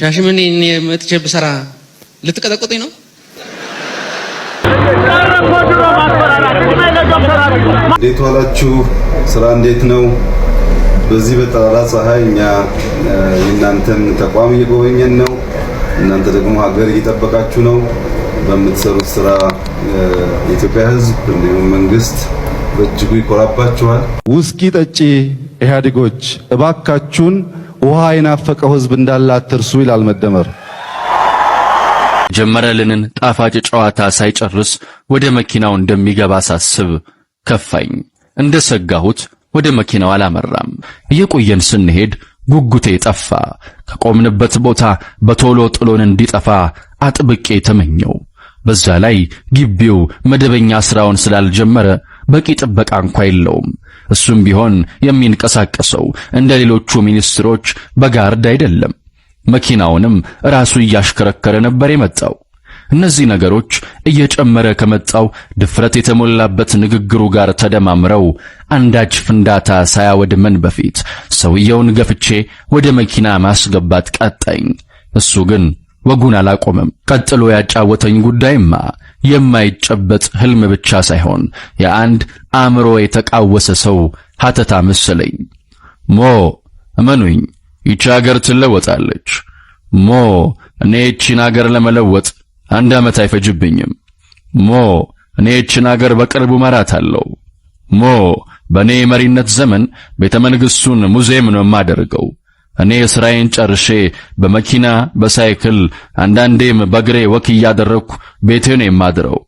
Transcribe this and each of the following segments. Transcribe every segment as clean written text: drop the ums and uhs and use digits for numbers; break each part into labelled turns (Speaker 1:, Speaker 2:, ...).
Speaker 1: ሻሽመኔ መጥቼ ብሰራ ልትቀጠቅጡኝ ነው?
Speaker 2: እንዴት ዋላችሁ? ስራ እንዴት ነው? በዚህ በጠራራ ፀሐይ እኛ የእናንተን ተቋም እየጎበኘን ነው። እናንተ ደግሞ ሀገር እየጠበቃችሁ ነው። በምትሰሩት ስራ የኢትዮጵያ ሕዝብ እንዲሁም መንግስት በእጅጉ ይኮራባችኋል።
Speaker 3: ውስኪ ጠጪ ኢህአዴጎች እባካችሁን ውሃ የናፈቀው ሕዝብ እንዳለ አትርሱ ይላል መደመር።
Speaker 4: ጀመረልንን ጣፋጭ ጨዋታ ሳይጨርስ ወደ መኪናው እንደሚገባ ሳስብ ከፋኝ። እንደሰጋሁት ወደ መኪናው አላመራም። እየቆየን ስንሄድ ጉጉቴ ጠፋ። ከቆምንበት ቦታ በቶሎ ጥሎን እንዲጠፋ አጥብቄ ተመኘው። በዛ ላይ ግቢው መደበኛ ስራውን ስላልጀመረ በቂ ጥበቃ እንኳን የለውም። እሱም ቢሆን የሚንቀሳቀሰው እንደ ሌሎቹ ሚኒስትሮች በጋርድ አይደለም። መኪናውንም ራሱ እያሽከረከረ ነበር የመጣው። እነዚህ ነገሮች እየጨመረ ከመጣው ድፍረት የተሞላበት ንግግሩ ጋር ተደማምረው አንዳች ፍንዳታ ሳያወድመን በፊት ሰውየውን ገፍቼ ወደ መኪና ማስገባት ቀጣኝ። እሱ ግን ወጉን አላቆመም። ቀጥሎ ያጫወተኝ ጉዳይማ የማይጨበጥ ህልም ብቻ ሳይሆን የአንድ አእምሮ የተቃወሰ ሰው ሀተታ መሰለኝ። እመኑኝ ይቺ ሀገር ትለወጣለች። እኔ ይቺን ሀገር ለመለወጥ 1 ዓመት አይፈጅብኝም። እኔ ይቺን ሀገር በቅርቡ መራታለሁ። በእኔ መሪነት ዘመን ቤተ መንግሥቱን ሙዚየም ነው የማደርገው። እኔ ስራዬን ጨርሼ በመኪና በሳይክል አንዳንዴም በእግሬ ወክ እያደረኩ ቤቴ ነው የማድረው።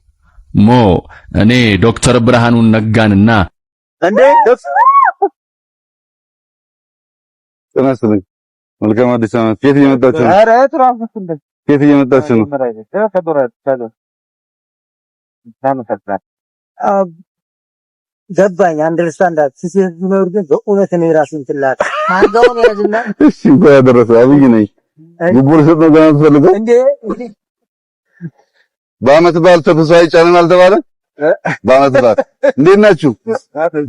Speaker 4: እኔ ዶክተር ብርሃኑን ነጋንና
Speaker 2: ተነስተኝ መልካም አዲስ ዓመት። ከየት እየመጣችሁ ነው? ኧረ ትራፊክ እንደ ከየት እየመጣችሁ ነው?
Speaker 5: ገባኝ። አንደርስታንድ ሲሲኖር ግን በእውነት ነው ራስን ትላቅ ማንጋውን ያዝና
Speaker 2: እሺ እንኳን ያደረሰ አብይ ነኝ። ጉቡር ሰጥ ነው ገና ትፈልገው እንዴ? በአመት በዓል ተፍሶ አይጫንም አልተባለ? በአመት በዓል እንዴት ናችሁ?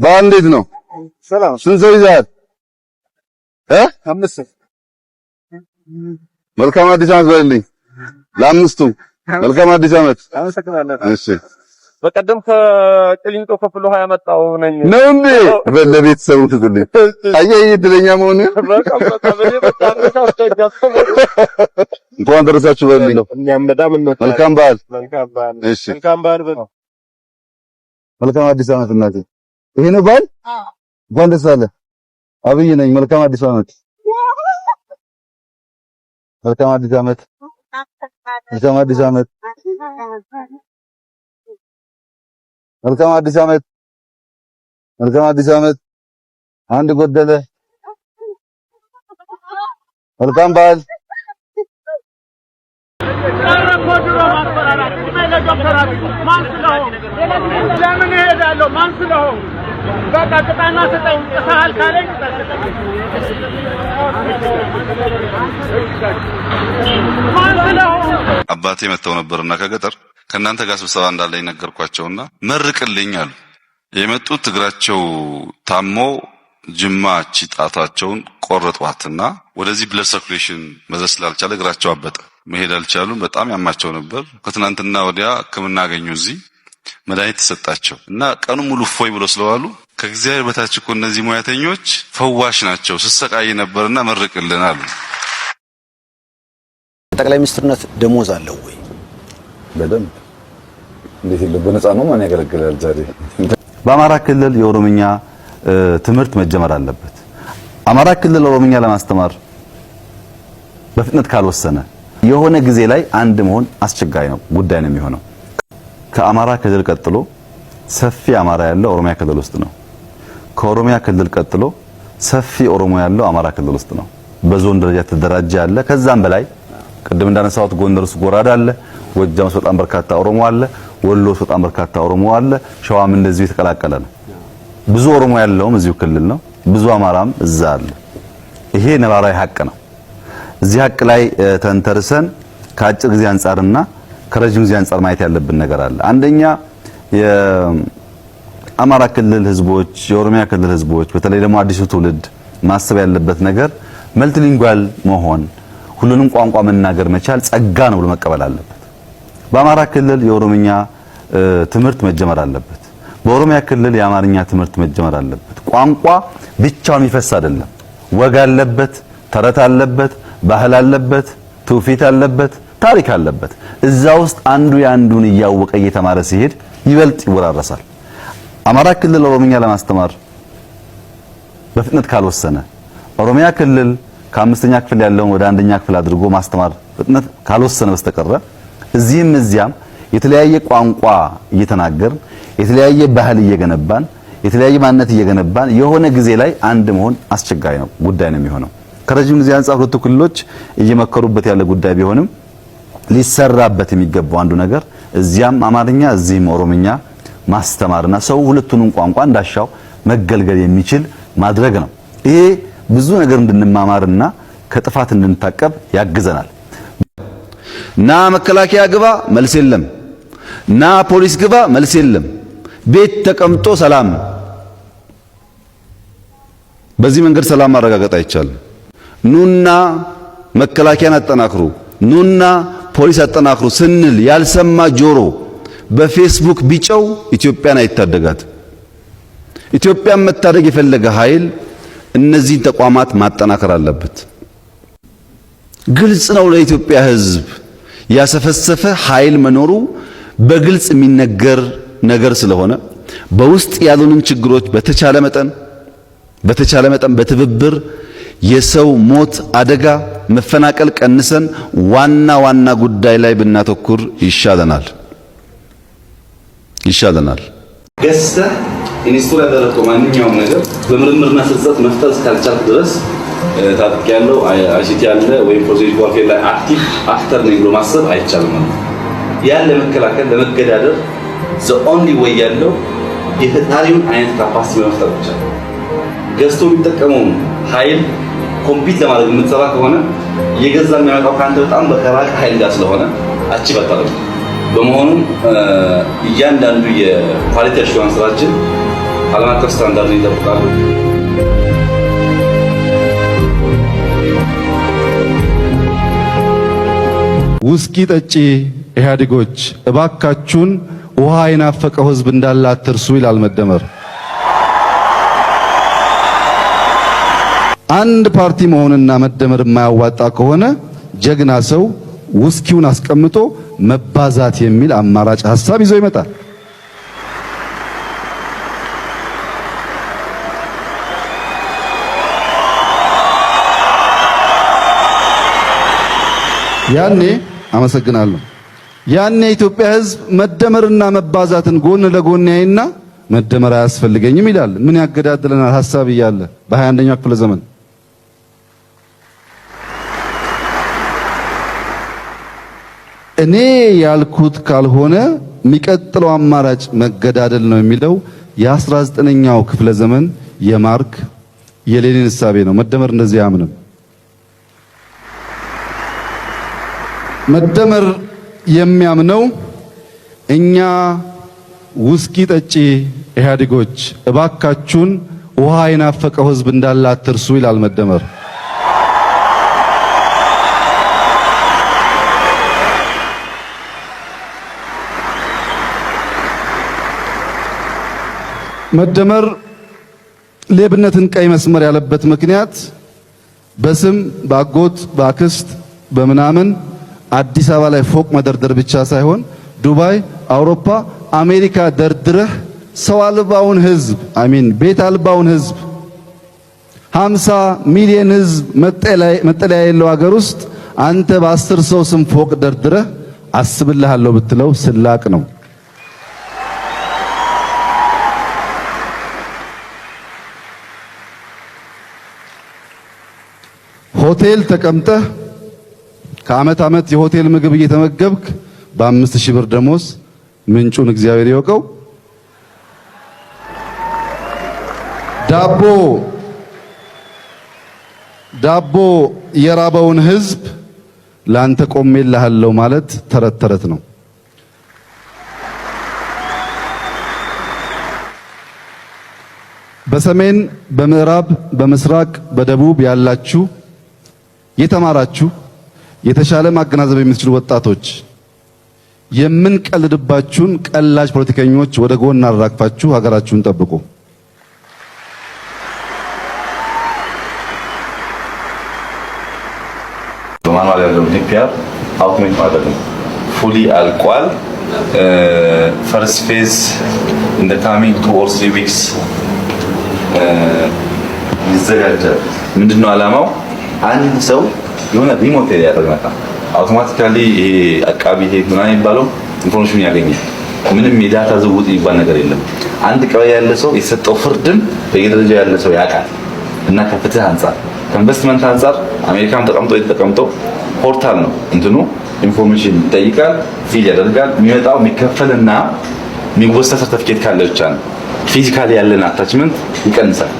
Speaker 2: በዓል እንዴት ነው? ሰላም። ስንት ሰው ይዘሃል? አምስት። መልካም አዲስ ዓመት በልልኝ ለአምስቱ። መልካም አዲስ ዓመት። አመሰግናለሁ። እሺ
Speaker 6: በቀደም ከቅሊንጦ ከፍሎ 20 ያመጣው ነኝ
Speaker 2: ነው እንዴ? ለቤተሰቡ ትዝልኝ አየህ እድለኛ መሆን። እንኳን ደረሳችሁ በልልኝ።
Speaker 6: እኛም በጣም ነው።
Speaker 2: መልካም በዓል።
Speaker 6: መልካም በዓል።
Speaker 2: እሺ
Speaker 6: መልካም በዓል።
Speaker 2: መልካም አዲስ ዓመት እናቴ። ይሄ ነው በዓል? እንኳን ደስ አለ። አብይ ነኝ። መልካም አዲስ ዓመት። መልካም አዲስ ዓመት። መልካም አዲስ ዓመት። መልካም አዲስ ዓመት። መልካም አዲስ ዓመት። አንድ ጎደለ። መልካም በዓል።
Speaker 6: ለምን እሄዳለሁ? ማን ስለሆነ በቃ ቅጣና ሰጠኝ። ተሳል ካለኝ ማን ስለሆነ
Speaker 2: አባቴ መተው ነበርና ከገጠር ከናንተ ጋር ስብሰባ እንዳለኝ ነገርኳቸውና መርቅልኝ አሉ። የመጡት እግራቸው ታሞ ጅማ ጣታቸውን ቆረጧትና ወደዚህ ብለድ ሰርኩሌሽን መድረስ ስላልቻለ እግራቸው አበጠ። መሄድ አልቻሉም። በጣም ያማቸው ነበር። ከትናንትና ወዲያ ሕክምና አገኙ። እዚህ መድኃኒት ተሰጣቸው እና ቀኑ ሙሉ ፎይ ብሎ ስለዋሉ ከእግዚአብሔር በታች እኮ እነዚህ ሙያተኞች ፈዋሽ ናቸው፣ ስሰቃይ ነበርና መርቅልን አሉ።
Speaker 7: ጠቅላይ ሚኒስትርነት ደሞዝ አለው ወይ?
Speaker 2: በደንብ እንዴት ይለው በነፃ ነው ማን ያገለግላል? ዛሬ በአማራ ክልል የኦሮምኛ ትምህርት መጀመር አለበት። አማራ ክልል ኦሮምኛ ለማስተማር በፍጥነት ካልወሰነ የሆነ ጊዜ ላይ አንድ መሆን አስቸጋሪ ነው ጉዳይ ነው የሚሆነው። ከአማራ ክልል ቀጥሎ ሰፊ አማራ ያለው ኦሮሚያ ክልል ውስጥ ነው። ከኦሮሚያ ክልል ቀጥሎ ሰፊ ኦሮሞ ያለው አማራ ክልል ውስጥ ነው። በዞን ደረጃ ተደራጀ ያለ ከዛም በላይ ቅድም እንዳነሳሁት ጎንደር ውስጥ ጎራዳ አለ። ጎጃም ውስጥ በጣም በርካታ ኦሮሞ አለ። ወሎ ውስጥ በጣም በርካታ ኦሮሞ አለ። ሸዋም እንደዚሁ የተቀላቀለ ነው። ብዙ ኦሮሞ ያለውም እዚሁ ክልል ነው። ብዙ አማራም እዛ አለ። ይሄ ነባራዊ ሀቅ ነው። እዚህ ሀቅ ላይ ተንተርሰን ከአጭር ጊዜ አንፃርና ከረጅም ጊዜ አንፃር ማየት ያለብን ነገር አለ። አንደኛ የአማራ ክልል ህዝቦች፣ የኦሮሚያ ክልል ህዝቦች በተለይ ደግሞ አዲሱ ትውልድ ማሰብ ያለበት ነገር መልቲሊንጓል መሆን ሁሉንም ቋንቋ መናገር መቻል ጸጋ ነው ብሎ መቀበል አለበት። በአማራ ክልል የኦሮምኛ ትምህርት መጀመር አለበት። በኦሮሚያ ክልል የአማርኛ ትምህርት መጀመር አለበት። ቋንቋ ብቻውን የሚፈስ አይደለም። ወግ አለበት፣ ተረት አለበት፣ ባህል አለበት፣ ትውፊት አለበት፣ ታሪክ አለበት። እዛ ውስጥ አንዱ ያንዱን እያወቀ እየተማረ ሲሄድ ይበልጥ ይወራረሳል። አማራ ክልል ኦሮምኛ ለማስተማር በፍጥነት ካልወሰነ፣ ኦሮሚያ ክልል ከአምስተኛ ክፍል ያለውን ወደ አንደኛ ክፍል አድርጎ ማስተማር ፍጥነት ካልወሰነ በስተቀር እዚህም እዚያም የተለያየ ቋንቋ እየተናገርን የተለያየ ባህል እየገነባን የተለያየ ማንነት እየገነባን የሆነ ጊዜ ላይ አንድ መሆን አስቸጋሪ ነው ጉዳይ ነው የሚሆነው። ከረጅም ጊዜ አንጻር ሁለቱ ክልሎች እየመከሩበት ያለ ጉዳይ ቢሆንም ሊሰራበት የሚገባው አንዱ ነገር እዚያም አማርኛ እዚህም ኦሮምኛ ማስተማርና ሰው ሁለቱንም ቋንቋ እንዳሻው መገልገል የሚችል ማድረግ ነው። ይሄ ብዙ ነገር እንድንማማርና ከጥፋት እንድንታቀብ ያግዘናል። ና መከላከያ ግባ መልስ የለም፣ ና ፖሊስ ግባ መልስ የለም። ቤት ተቀምጦ ሰላም። በዚህ መንገድ ሰላም ማረጋገጥ አይቻልም። ኑና መከላከያን አጠናክሩ፣ ኑና ፖሊስ አጠናክሩ ስንል ያልሰማ ጆሮ በፌስቡክ ቢጨው ኢትዮጵያን አይታደጋት። ኢትዮጵያን መታደግ የፈለገ ኃይል እነዚህን ተቋማት ማጠናከር አለበት። ግልጽ ነው ለኢትዮጵያ ሕዝብ ያሰፈሰፈ ኃይል መኖሩ በግልጽ የሚነገር ነገር ስለሆነ በውስጥ ያሉንን ችግሮች በተቻለ መጠን በትብብር የሰው ሞት፣ አደጋ፣ መፈናቀል ቀንሰን ዋና ጉዳይ ላይ ብናተኩር ይሻለናል። ገዝተህ ኢንስቶል ያደረገው ማንኛውም ነገር በምርምርና ስልጠት መፍጠር እስካልቻልክ ድረስ ታጥቅ ያለው አይሲቲ ያለ ወይም ፕሮሴስ ዋርፌር ላይ አክቲቭ አክተር ነኝ ብሎ ማሰብ አይቻልም። ያን ለመከላከል ለመገዳደር the only way ያለው የፈጣሪውን አይነት ካፓሲቲ መፍጠር ብቻ። ገዝቶ የሚጠቀመው ኃይል ኮምፒት ለማድረግ የምትሰራ ከሆነ የገዛ የሚያመጣው ካንተ በጣም በከራቅ ኃይል ጋር ስለሆነ አቺቭ አታደርግም። በመሆኑም እያንዳንዱ የኳሊቲ አሹራንስ ስራችን ዓለም አቀፍ ስታንዳርድ ይጠብቃሉ።
Speaker 3: ውስኪ ጠጪ ኢህአዴጎች እባካችሁን ውሃ የናፈቀው ህዝብ እንዳለ አትርሱ ይላል መደመር። አንድ ፓርቲ መሆንና መደመር የማያዋጣ ከሆነ ጀግና ሰው ውስኪውን አስቀምጦ መባዛት የሚል አማራጭ ሐሳብ ይዞ ይመጣል። ያኔ ኢትዮጵያ ህዝብ መደመርና መባዛትን ጎን ለጎን ያይና መደመር አያስፈልገኝም ይላል። ምን ያገዳድለናል ሐሳብ እያለ በ21ኛው ክፍለ ዘመን እኔ ያልኩት ካልሆነ የሚቀጥለው አማራጭ መገዳደል ነው የሚለው የ19ኛው ክፍለ ዘመን የማርክ የሌኒን እሳቤ ነው። መደመር እንደዚህ አያምንም። መደመር የሚያምነው እኛ ውስኪ ጠጪ ኢህአዴጎች እባካችሁን ውሃ የናፈቀው ህዝብ እንዳለ አትርሱ ይላል መደመር። መደመር ሌብነትን ቀይ መስመር ያለበት ምክንያት በስም በአጎት በአክስት በምናምን አዲስ አበባ ላይ ፎቅ መደርደር ብቻ ሳይሆን ዱባይ፣ አውሮፓ፣ አሜሪካ ደርድረህ ሰው አልባውን ህዝብ ቤት አልባውን ህዝብ 50 ሚሊዮን ህዝብ መጠለያ የለው ሀገር ውስጥ አንተ በ10 ሰው ስም ፎቅ ደርድረህ አስብልሃለሁ ብትለው ስላቅ ነው። ሆቴል ተቀምጠህ ከዓመት ዓመት የሆቴል ምግብ እየተመገብክ በ5000 ብር ደሞዝ ምንጩን እግዚአብሔር ይወቀው። ዳቦ የራበውን ህዝብ ላንተ ቆሜልሃለሁ ማለት ተረት ተረት ነው። በሰሜን፣ በምዕራብ፣ በምስራቅ፣ በደቡብ ያላችሁ የተማራችሁ የተሻለ ማገናዘብ የምትችሉ ወጣቶች የምንቀልድባችሁን ቀላጅ ፖለቲከኞች ወደ ጎን አራግፋችሁ ሀገራችሁን ጠብቁ።
Speaker 2: በማኑዋል ያለው ዲፒአር አውቶሜት ማድረግ ነው። ፉሊ አልቋል። ፈርስት ፌዝ ኢን ዘ ካሚንግ 2 or 3 weeks ይዘጋጃል። ምንድነው ዓላማው? አንድ ሰው የሆነ ሪሞት ኤሪያ ያደርጋል። አውቶማቲካሊ ይሄ አቃቢ ይሄ ምናምን የሚባለው ኢንፎርሜሽን ያገኛል። ምንም የዳታ ዝውውር ይባል ነገር የለም። አንድ ቀበሌ ያለ ሰው የሰጠው ፍርድን በየደረጃው ያለ ሰው ያውቃል። እና ከፍትህ አንፃር ከኢንቨስትመንት አንፃር አሜሪካን ተቀምጦ ፖርታል ነው እንትኑ ኢንፎርሜሽን ይጠይቃል፣ ፊል ያደርጋል። የሚመጣው የሚከፈልና የሚወሰድ ሰርቲፊኬት ካለ ብቻ ነው። ፊዚካሊ ያለን አታችመንት ይቀንሳል።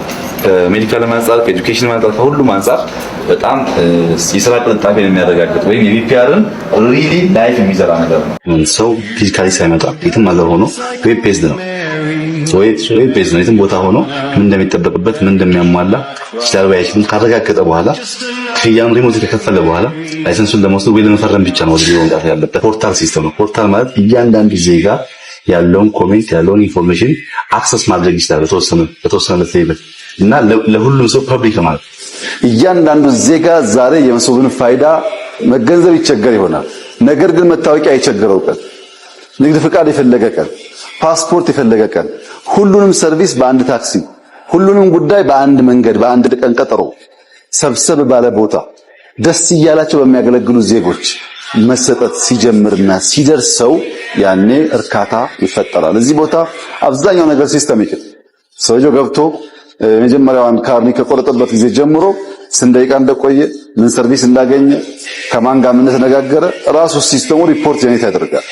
Speaker 2: ከሜዲካል አንፃር ከኤጁኬሽን አንፃር ከሁሉም አንፃር በጣም የስራ ቅልጣፌን የሚያረጋግጥ ወይም የቢፒአርን ሪሊ ላይፍ የሚዘራ ነገር ነው። ሰው ፊዚካሊ ሳይመጣ የትም ሀገር ሆኖ ዌብ ቤዝድ ነው የትም ቦታ ሆኖ ምን እንደሚጠበቅበት ምን እንደሚያሟላ ሲዳርባ አይችልም ካረጋገጠ በኋላ ክፍያውን ሪሞት ከከፈለ በኋላ ላይሰንሱን ለመውሰድ ወይ ለመፈረም ብቻ ነው ወደ ቢሮ መምጣት ያለበት። ፖርታል ሲስተም ነው። ፖርታል ማለት እያንዳንዱ ዜጋ ያለውን ኮሜንት ያለውን ኢንፎርሜሽን አክሰስ ማድረግ ይችላል በተወሰነ ሌቭል እና ለሁሉም ሰው ፐብሊክ ማለት
Speaker 3: እያንዳንዱ ዜጋ ዛሬ የመሶብን ፋይዳ መገንዘብ ይቸገር ይሆናል። ነገር ግን መታወቂያ የቸገረው ቀን፣ ንግድ ፍቃድ የፈለገ ቀን፣ ፓስፖርት የፈለገ ቀን፣ ሁሉንም ሰርቪስ በአንድ ታክሲ፣ ሁሉንም ጉዳይ በአንድ መንገድ በአንድ ቀን ቀጠሮ ሰብሰብ ባለ ቦታ ደስ እያላቸው በሚያገለግሉ ዜጎች መሰጠት ሲጀምርና ሲደርሰው ያኔ እርካታ ይፈጠራል። እዚህ ቦታ አብዛኛው ነገር ሲስተሚክ ሰውየው ገብቶ የመጀመሪያውን ካርኒ ከቆረጠበት ጊዜ ጀምሮ ስንት ደቂቃ እንደቆየ ምን ሰርቪስ እንዳገኘ ከማን ጋር ምን ተነጋገረ ራሱ ሲስተሙ ሪፖርት ጀነሬት ያደርጋል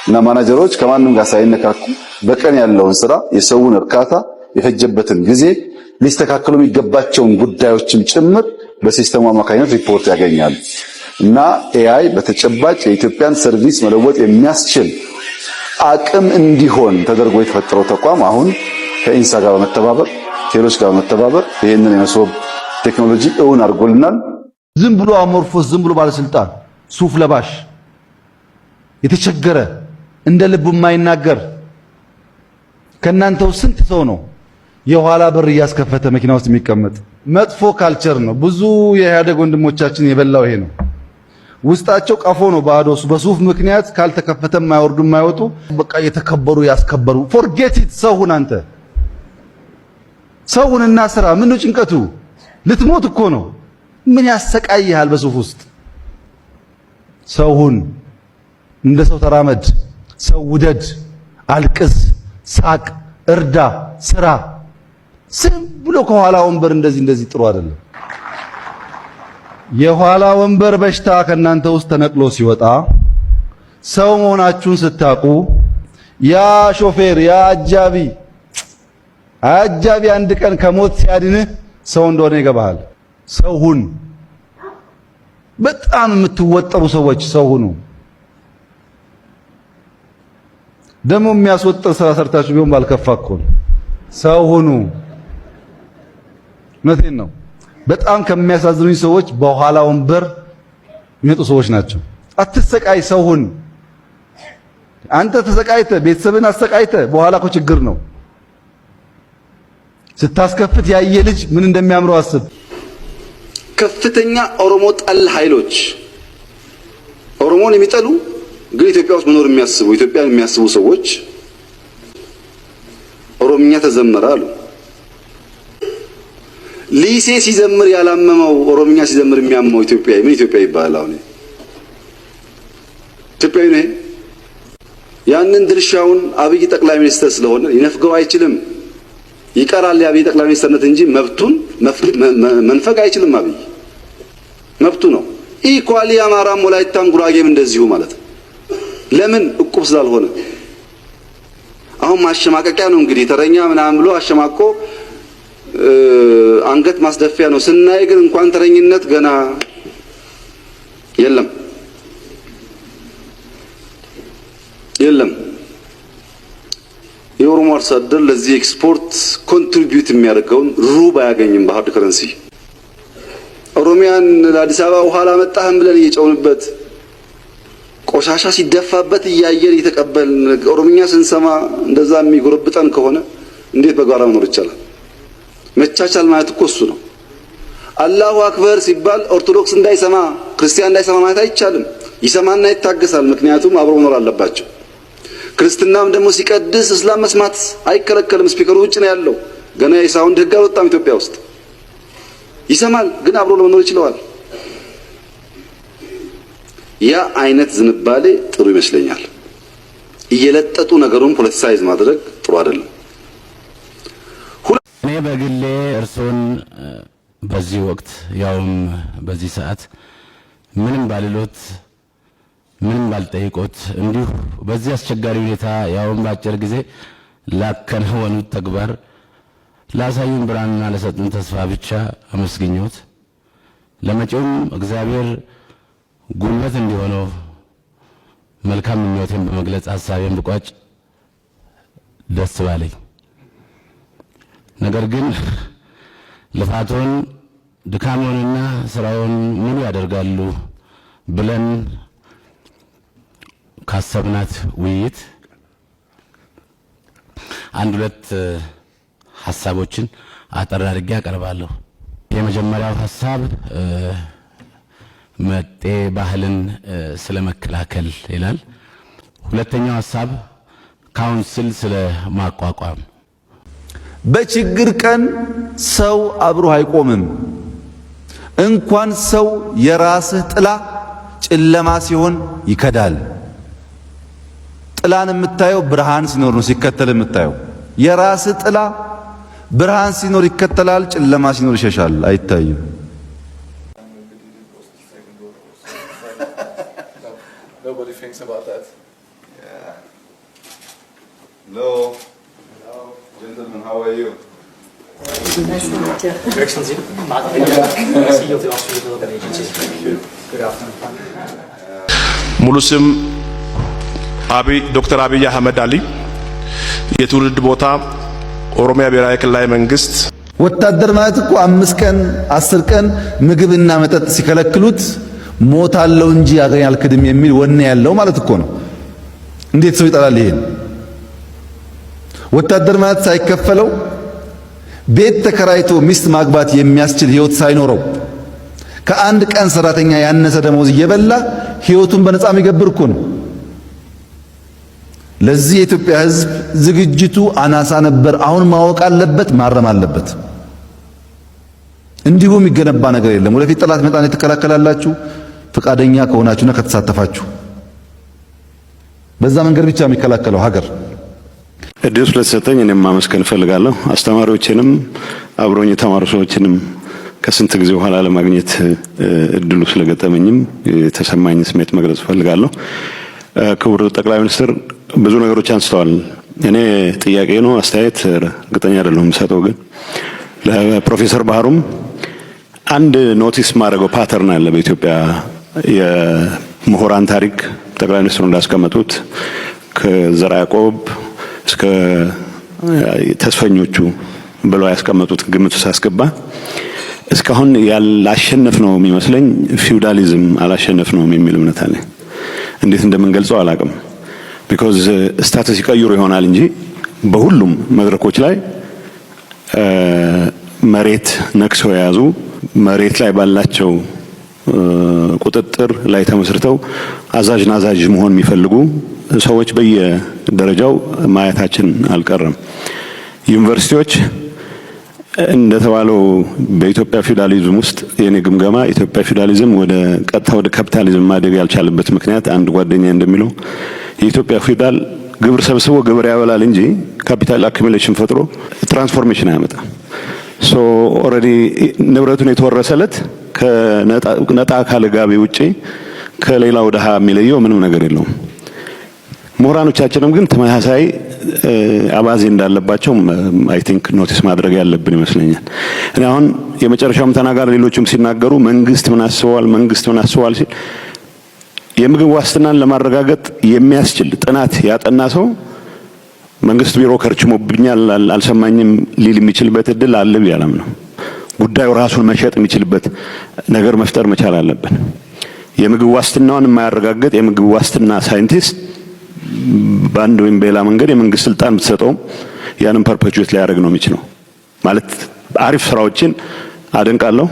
Speaker 3: እና ማናጀሮች ከማንም ጋር ሳይነካኩ በቀን ያለውን ስራ የሰውን እርካታ የፈጀበትን ጊዜ ሊስተካከሉ የሚገባቸውን ጉዳዮችም ጭምር በሲስተሙ አማካኝነት ሪፖርት ያገኛሉ እና ኤአይ በተጨባጭ የኢትዮጵያን ሰርቪስ መለወጥ የሚያስችል አቅም እንዲሆን ተደርጎ የተፈጠረው ተቋም አሁን ከኢንሳ ጋር በመተባበር ቴሎች ጋር በመተባበር ይሄንን የመሶብ ቴክኖሎጂ እውን አድርጎልናል።
Speaker 8: ዝም ብሎ አሞርፎስ ዝም ብሎ ባለስልጣን ሱፍ ለባሽ የተቸገረ እንደ ልቡ የማይናገር ከናንተው ስንት ሰው ነው የኋላ በር እያስከፈተ መኪና ውስጥ የሚቀመጥ? መጥፎ ካልቸር ነው። ብዙ የኢህአዴግ ወንድሞቻችን የበላው ይሄ ነው። ውስጣቸው ቀፎ ነው ባዶ። በሱፍ ምክንያት ካልተከፈተ የማይወርዱ የማይወጡ በቃ የተከበሩ ያስከበሩ ፎርጌት ኢት። ሰውን አንተ ሰውንና ስራ ምን ነው ጭንቀቱ? ልትሞት እኮ ነው። ምን ያሰቃይሃል በሱፍ ውስጥ? ሰውን እንደ ሰው ተራመድ፣ ሰው ውደድ፣ አልቅስ፣ ሳቅ፣ እርዳ፣ ስራ። ዝም ብሎ ከኋላ ወንበር እንደዚህ ጥሩ አይደለም። የኋላ ወንበር በሽታ ከናንተ ውስጥ ተነቅሎ ሲወጣ ሰው መሆናችሁን ስታቁ ያ ሾፌር ያ አጃቢ አንድ ቀን ከሞት ሲያድንህ ሰው እንደሆነ ይገባሃል። ሰው ሁን። በጣም የምትወጠሩ ሰዎች ሰው ሁኑ። ደግሞ የሚያስወጥር ስራ ሰርታችሁ ቢሆን ባልከፋ እኮ ነው። ሰው ሁኑ። እውነቴን ነው። በጣም ከሚያሳዝኑኝ ሰዎች በኋላ ወንበር የሚመጡ ሰዎች ናቸው። አትሰቃይ፣ ሰው ሁን። አንተ ተሰቃይተ ቤተሰብን አሰቃይተ በኋላ እኮ ችግር ነው። ስታስከፍት ያየ ልጅ ምን እንደሚያምረው አስብ።
Speaker 3: ከፍተኛ ኦሮሞ ጠል ኃይሎች ኦሮሞን የሚጠሉ ግን ኢትዮጵያ ውስጥ መኖር የሚያስቡ ኢትዮጵያን የሚያስቡ ሰዎች ኦሮምኛ ተዘመረ አሉ። ሊሴ ሲዘምር ያላመመው ኦሮምኛ ሲዘምር የሚያመው ኢትዮጵያዊ ምን ኢትዮጵያ ይባላል? አሁን ኢትዮጵያዊ ነው። ያንን ድርሻውን አብይ ጠቅላይ ሚኒስትር ስለሆነ ሊነፍገው አይችልም። ይቀራል የአብይ ጠቅላይ ሚኒስትርነት እንጂ መብቱን መንፈግ አይችልም። አብይ መብቱ ነው። ኢኳሊ አማራም ወላይታም ጉራጌም እንደዚሁ ማለት ነው። ለምን እቁብ ስላልሆነ። አሁን ማሸማቀቂያ ነው እንግዲህ ተረኛ ምናምን ብሎ አሸማቆ አንገት ማስደፊያ ነው። ስናይ ግን እንኳን ተረኝነት ገና የለም። የኦሮሞ አርሶ አደር ለዚህ ኤክስፖርት ኮንትሪቢዩት የሚያደርገውን ሩብ አያገኝም በሃርድ ከረንሲ። ኦሮሚያ ኦሮሚያን ለአዲስ አበባ ውሃ አላመጣህም ብለን እየጨውንበት ቆሻሻ ሲደፋበት እያየን እየተቀበልን ኦሮምኛ ስንሰማ እንደዛ የሚጎረብጠን ከሆነ እንዴት በጋራ መኖር ይቻላል? መቻቻል ማለት እኮ እሱ ነው። አላሁ አክበር ሲባል ኦርቶዶክስ እንዳይሰማ ክርስቲያን እንዳይሰማ ማለት አይቻልም። ይሰማና ይታገሳል። ምክንያቱም አብሮ መኖር አለባቸው። ክርስትናም ደግሞ ሲቀድስ እስላም መስማት አይከለከልም። ስፒከሩ ውጭ ነው ያለው። ገና የሳውንድ ህግ አልወጣም ኢትዮጵያ ውስጥ። ይሰማል፣ ግን አብሮ ለመኖር ይችላል። ያ አይነት ዝንባሌ ጥሩ ይመስለኛል። እየለጠጡ ነገሩን ፖለቲሳይዝ ማድረግ ጥሩ አይደለም።
Speaker 9: እኔ በግሌ እርሶን በዚህ ወቅት ያውም በዚህ ሰዓት ምንም ባልሎት ምንም ባልጠይቆት እንዲሁ በዚህ አስቸጋሪ ሁኔታ ያውም በአጭር ጊዜ ላከናወኑት ተግባር ላሳዩን ብርሃንና ለሰጡን ተስፋ ብቻ አመስግኞት ለመጪውም እግዚአብሔር ጉልበት እንዲሆነው መልካም ምኞቴን በመግለጽ ሐሳቤን ብቋጭ ደስ ባለኝ። ነገር ግን ልፋቶን ድካሞንና ስራውን ሙሉ ያደርጋሉ ብለን ካሰብናት ውይይት አንድ ሁለት ሐሳቦችን አጠር አድርጌ አቀርባለሁ። የመጀመሪያው ሐሳብ መጤ ባህልን ስለመከላከል ይላል። ሁለተኛው ሐሳብ ካውንስል ስለማቋቋም።
Speaker 2: በችግር ቀን ሰው አብሮ አይቆምም። እንኳን ሰው የራስህ ጥላ ጨለማ ሲሆን ይከዳል። ጥላን የምታየው ብርሃን ሲኖር ነው ሲከተል የምታየው። የራስህ ጥላ ብርሃን ሲኖር ይከተላል፣ ጨለማ ሲኖር ይሸሻል፣ አይታይም።
Speaker 10: Nobody thinks about that.
Speaker 8: Yeah. Hello. Hello. Gentlemen, how are you?
Speaker 10: Direction Z. CEO of the Austrian Development Agency. Good afternoon.
Speaker 11: ሙሉ ስም ዶክተር አብይ አህመድ አሊ። የትውልድ ቦታ ኦሮሚያ ብሔራዊ ክልላዊ መንግስት።
Speaker 8: ወታደር ማለት እኮ 5 ቀን 10 ቀን ምግብና መጠጥ ሲከለክሉት ሞታለው እንጂ አገኝ አልክድም የሚል ወኔ ያለው ማለት እኮ ነው። እንዴት ሰው ይጠላል ይሄን? ወታደር ማለት ሳይከፈለው ቤት ተከራይቶ ሚስት ማግባት የሚያስችል ህይወት ሳይኖረው ከአንድ ቀን ሰራተኛ ያነሰ ደሞዝ እየበላ ህይወቱን በነፃ የሚገብር እኮ ነው። ለዚህ የኢትዮጵያ ህዝብ ዝግጅቱ አናሳ ነበር። አሁን ማወቅ አለበት፣ ማረም አለበት። እንዲሁ የሚገነባ ነገር የለም። ወደፊት ጠላት መጣን የተከላከላላችሁ ፈቃደኛ ከሆናችሁና ከተሳተፋችሁ በዛ መንገድ ብቻ የሚከላከለው ሀገር።
Speaker 12: እድል ስለተሰጠኝ እኔም ማመስገን እፈልጋለሁ። አስተማሪዎችንም አብሮኝ የተማሩ ሰዎችንም ከስንት ጊዜ በኋላ ለማግኘት እድሉ ስለገጠመኝም የተሰማኝ ስሜት መግለጽ እፈልጋለሁ። ክቡር ጠቅላይ ሚኒስትር ብዙ ነገሮች አንስተዋል። እኔ ጥያቄ ነው አስተያየት እርግጠኛ አይደለሁም የምሰጠው፣ ግን ለፕሮፌሰር ባህሩም አንድ ኖቲስ ማድረገው ፓተርን አለ በኢትዮጵያ የምሁራን ታሪክ። ጠቅላይ ሚኒስትሩ እንዳስቀመጡት ከዘርዓ ያዕቆብ እስከ ተስፈኞቹ ብለው ያስቀመጡት ግምት ሳስገባ እስካሁን ያላሸነፍ ነው የሚመስለኝ ፊውዳሊዝም አላሸነፍ ነው የሚል እምነት አለ። እንዴት እንደምንገልጸው አላቅም። ቢኮዝ ስታተስ ይቀይሩ ይሆናል እንጂ በሁሉም መድረኮች ላይ መሬት ነክሰው የያዙ መሬት ላይ ባላቸው ቁጥጥር ላይ ተመስርተው አዛዥ ናዛዥ መሆን የሚፈልጉ ሰዎች በየደረጃው ማየታችን አልቀረም። ዩኒቨርሲቲዎች እንደተባለው በኢትዮጵያ ፊውዳሊዝም ውስጥ የኔ ግምገማ ኢትዮጵያ ፊውዳሊዝም ወደ ቀጥታ ወደ ካፒታሊዝም ማደግ ያልቻለበት ምክንያት አንድ ጓደኛ እንደሚለው የኢትዮጵያ ፊውዳል ግብር ሰብስቦ ግብር ያበላል እንጂ ካፒታል አኩሙሌሽን ፈጥሮ ትራንስፎርሜሽን አያመጣም። ሶ ኦሬዲ ንብረቱን የተወረሰለት ከነጣ ካለ ጋቢ ውጪ ከሌላው ድሃ የሚለየው ምንም ነገር የለውም። ምሁራኖቻችንም ግን ተመሳሳይ አባዜ እንዳለባቸው አይ ቲንክ ኖቲስ ማድረግ ያለብን ይመስለኛል። እኔ አሁን የመጨረሻውም ተናጋሪ ሌሎችም ሲናገሩ መንግስት ምን አስበዋል ሲል የምግብ ዋስትናን ለማረጋገጥ የሚያስችል ጥናት ያጠና ሰው መንግስት ቢሮ ከርችሞብኛል አልሰማኝም ሊል የሚችልበት እድል አለ ብያለም ነው። ጉዳዩ ራሱን መሸጥ የሚችልበት ነገር መፍጠር መቻል አለብን። የምግብ ዋስትናውን የማያረጋግጥ የምግብ ዋስትና ሳይንቲስት በአንድ ወይም በሌላ መንገድ የመንግስት ስልጣን ብትሰጠው ያንን ፐርፔቹዌት ሊያደርግ ነው የሚችለው። ማለት አሪፍ ስራዎችን አደንቃለሁ።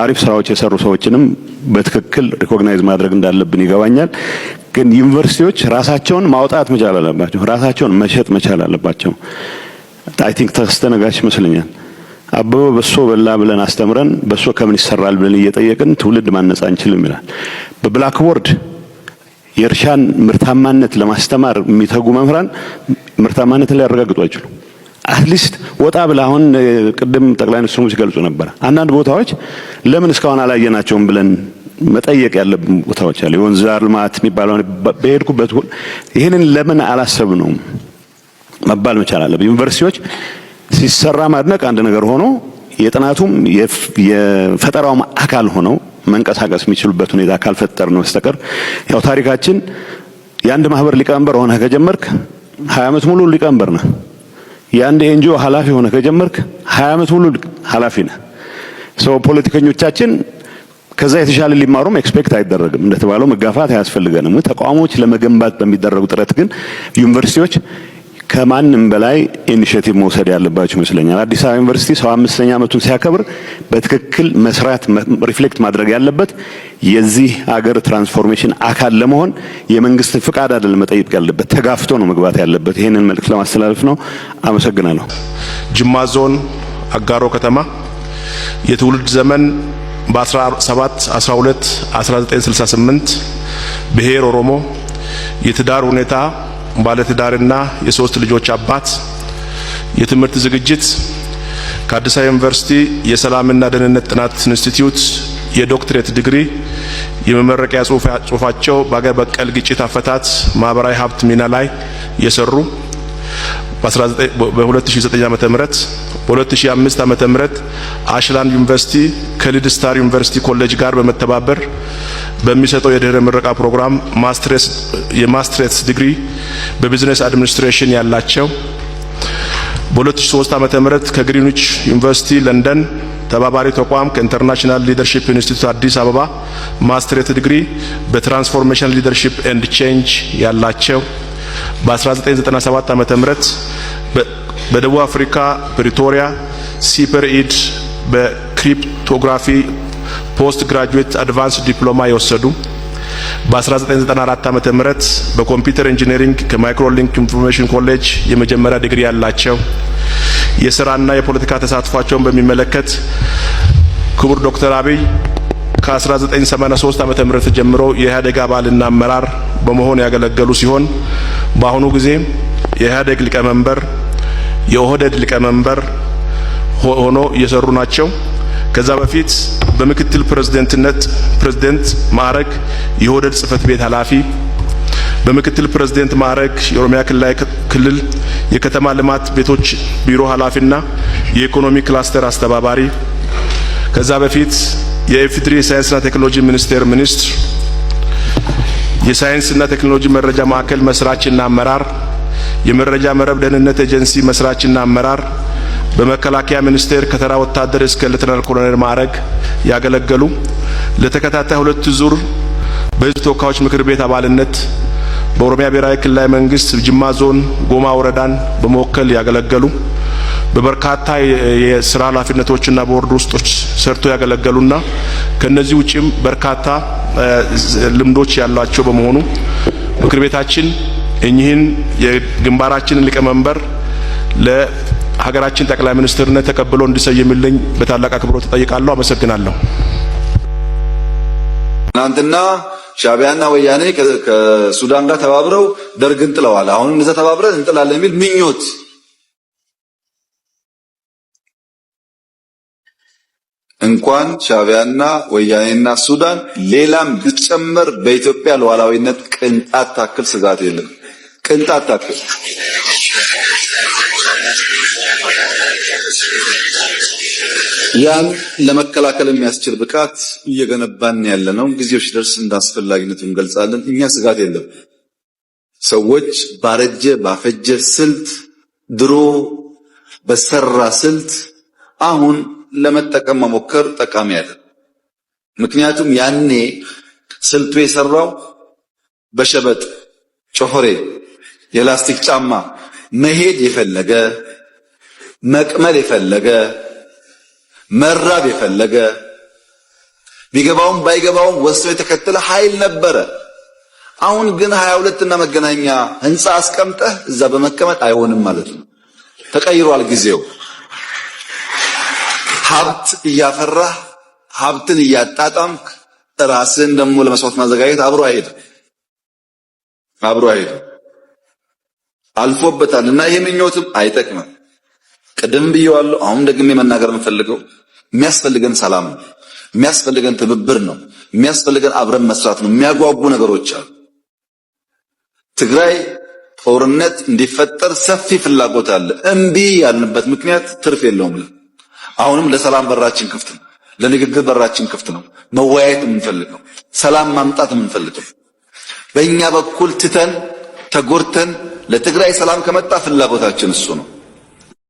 Speaker 12: አሪፍ ስራዎች የሰሩ ሰዎችንም በትክክል ሪኮግናይዝ ማድረግ እንዳለብን ይገባኛል። ግን ዩኒቨርሲቲዎች ራሳቸውን ማውጣት መቻል አለባቸው። ራሳቸውን መሸጥ መቻል አለባቸው። አይ ቲንክ ተስተነጋሽ ይመስለኛል። አበበ በሶ በላ ብለን አስተምረን በሶ ከምን ይሰራል ብለን እየጠየቅን ትውልድ ማነጽ አንችልም ይላል። በብላክቦርድ የእርሻን ምርታማነት ለማስተማር የሚተጉ መምህራን ምርታማነትን ሊያረጋግጡ አይችሉም። አትሊስት ወጣ ብላ አሁን ቅድም ጠቅላይ ሚኒስትሩ ሲገልጹ ነበር። አንዳንድ ቦታዎች ለምን እስካሁን አላየናቸውም ብለን መጠየቅ ያለብን ቦታዎች አሉ። የወንዝ ዳር ልማት የሚባለው በሄድኩበት ይሄንን ለምን አላሰብነውም መባል መቻል አለብን። ዩኒቨርሲቲዎች ሲሰራ ማድነቅ አንድ ነገር ሆኖ የጥናቱም የፈጠራውም አካል ሆነው መንቀሳቀስ የሚችሉበት ሁኔታ ካልፈጠርን በስተቀር ያው ታሪካችን የአንድ ማህበር ሊቀመንበር ሆነህ ከጀመርክ 20 ዓመት ሙሉ ሊቀመንበር ነህ። የአንድ ኤንጂኦ ኃላፊ ሆነህ ከጀመርክ 20 ዓመት ሙሉ ኃላፊ ነህ። ፖለቲከኞቻችን ከዛ የተሻለ ሊማሩም ኤክስፔክት አይደረግም። እንደተባለው መጋፋት አያስፈልገንም። ተቋሞች ለመገንባት በሚደረጉ ጥረት ግን ዩኒቨርሲቲዎች ከማንም በላይ ኢኒሼቲቭ መውሰድ ያለባቸው ይመስለኛል። አዲስ አበባ ዩኒቨርሲቲ 75ኛ ዓመቱን ሲያከብር በትክክል መስራት ሪፍሌክት ማድረግ ያለበት የዚህ አገር ትራንስፎርሜሽን አካል ለመሆን የመንግስት ፍቃድ አይደለም መጠየቅ ያለበት፣ ተጋፍቶ ነው መግባት ያለበት። ይሄንን መልእክት ለማስተላለፍ ነው። አመሰግናለሁ።
Speaker 11: ጅማ ዞን አጋሮ ከተማ የትውልድ ዘመን በ17 12 1968 ብሔር ኦሮሞ የትዳር ሁኔታ ባለትዳርና የሶስት ልጆች አባት የትምህርት ዝግጅት ከአዲስ አበባ ዩኒቨርሲቲ የሰላምና ደህንነት ጥናት ኢንስቲትዩት የዶክትሬት ዲግሪ የመመረቂያ ጽሁፋቸው በአገር በቀል ግጭት አፈታት ማህበራዊ ሀብት ሚና ላይ የሰሩ በ2009 ዓመተ ምህረት በ2005 ዓመተ ምህረት አሽላንድ ዩኒቨርሲቲ ከሊድ ስታር ዩኒቨርሲቲ ኮሌጅ ጋር በመተባበር በሚሰጠው የድህረ ምረቃ ፕሮግራም የማስትሬትስ ዲግሪ በቢዝነስ አድሚኒስትሬሽን ያላቸው በ2003 ዓመተ ምህረት ከግሪንዊች ዩኒቨርሲቲ ለንደን ተባባሪ ተቋም ከኢንተርናሽናል ሊደርሺፕ ኢንስቲትዩት አዲስ አበባ ማስትሬት ዲግሪ በትራንስፎርሜሽን ሊደርሺፕ ኤንድ ቼንጅ ያላቸው በ1997 ዓመተ ምህረት በደቡብ አፍሪካ ፕሪቶሪያ ሲፐርኢድ በክሪፕቶግራፊ ፖስት ግራጁዌት አድቫንስ ዲፕሎማ የወሰዱ በ1994 ዓመተ ምህረት በኮምፒውተር ኢንጂነሪንግ ከማይክሮሊንክ ኢንፎርሜሽን ኮሌጅ የመጀመሪያ ዲግሪ ያላቸው የሥራና የፖለቲካ ተሳትፏቸውን በሚመለከት ክቡር ዶክተር አብይ ከ1983 ዓመተ ምህረት ጀምሮ የኢህአዴግ አባልና አመራር በመሆን ያገለገሉ ሲሆን በአሁኑ ጊዜ የኢህአዴግ ሊቀመንበር የኦህዴድ ሊቀመንበር ሆኖ እየሰሩ ናቸው። ከዛ በፊት በምክትል ፕሬዝዳንት ማዕረግ የኦህዴድ ጽህፈት ቤት ኃላፊ፣ በምክትል ፕሬዝዳንት ማዕረግ የኦሮሚያ ክልል የከተማ ልማት ቤቶች ቢሮ ኃላፊና የኢኮኖሚ ክላስተር አስተባባሪ፣ ከዛ በፊት የኢፌዴሪ ሳይንስና ቴክኖሎጂ ሚኒስቴር ሚኒስትር፣ የሳይንስና ቴክኖሎጂ መረጃ ማዕከል መስራችና አመራር፣ የመረጃ መረብ ደህንነት ኤጀንሲ መስራችና አመራር፣ በመከላከያ ሚኒስቴር ከተራ ወታደር እስከ ሌተናል ኮሎኔል ማዕረግ ያገለገሉ ለተከታታይ 2 ዙር በሕዝብ ተወካዮች ምክር ቤት አባልነት በኦሮሚያ ብሔራዊ ክልላዊ መንግስት ጅማ ዞን ጎማ ወረዳን በመወከል ያገለገሉ በበርካታ የሥራ ኃላፊነቶችና ቦርድ ውስጦች ሰርቶ ያገለገሉና ከነዚህ ውጪም በርካታ ልምዶች ያሏቸው በመሆኑ ምክር ቤታችን እኚህን የግንባራችንን ሊቀመንበር ለሀገራችን ጠቅላይ ሚኒስትርነት ተቀብሎ እንዲሰየምልኝ በታላቅ አክብሮት ተጠይቃለሁ። አመሰግናለሁ።
Speaker 13: ትናንትና ሻዕቢያና ወያኔ ከሱዳን ጋር ተባብረው ደርግን ጥለዋል። አሁን እንደዛ ተባብረን እንጥላለን የሚል ምኞት እንኳን ሻዕቢያና ወያኔና ሱዳን ሌላም ቢጨመር በኢትዮጵያ ሉዓላዊነት ቅንጣት ታክል ስጋት የለም። ቅንጣት ታክል ያን ለመከላከል የሚያስችል ብቃት እየገነባን ያለነው ጊዜው ሲደርስ እንዳስፈላጊነቱ እንገልጻለን። እኛ ስጋት የለም። ሰዎች ባፈጀ ስልት ድሮ በሰራ ስልት አሁን ለመጠቀም መሞከር ጠቃሚ አይደለም። ምክንያቱም ያኔ ስልቱ የሰራው በሸበጥ ጮሆሬ የላስቲክ ጫማ መሄድ የፈለገ መቅመል የፈለገ መራብ የፈለገ ቢገባውም ባይገባውም ወስቶ የተከተለ ኃይል ነበረ። አሁን ግን 22 እና መገናኛ ህንጻ አስቀምጠህ እዛ በመቀመጥ አይሆንም ማለት ነው። ተቀይሯል ጊዜው። ሀብት እያፈራህ ሀብትን እያጣጣምክ ራስን ደግሞ ለመስዋዕት ማዘጋጀት አብሮ አይሄድም። አልፎበታልና ይሄ ምኞትም አይጠቅምም። ቅድም ብየዋለሁ፣ አሁን ደግሜ መናገር የምፈልገው የሚያስፈልገን ሰላም ነው፣ የሚያስፈልገን ትብብር ነው፣ የሚያስፈልገን አብረን መስራት ነው። የሚያጓጉ ነገሮች አሉ። ትግራይ ጦርነት እንዲፈጠር ሰፊ ፍላጎት አለ። እምቢ ያልንበት ምክንያት ትርፍ የለውም። አሁንም ለሰላም በራችን ክፍት ነው፣ ለንግግር በራችን ክፍት ነው። መወያየት የምንፈልገው ሰላም ማምጣት የምንፈልገው በእኛ በኩል ትተን ተጎርተን ለትግራይ ሰላም ከመጣ ፍላጎታችን እሱ ነው።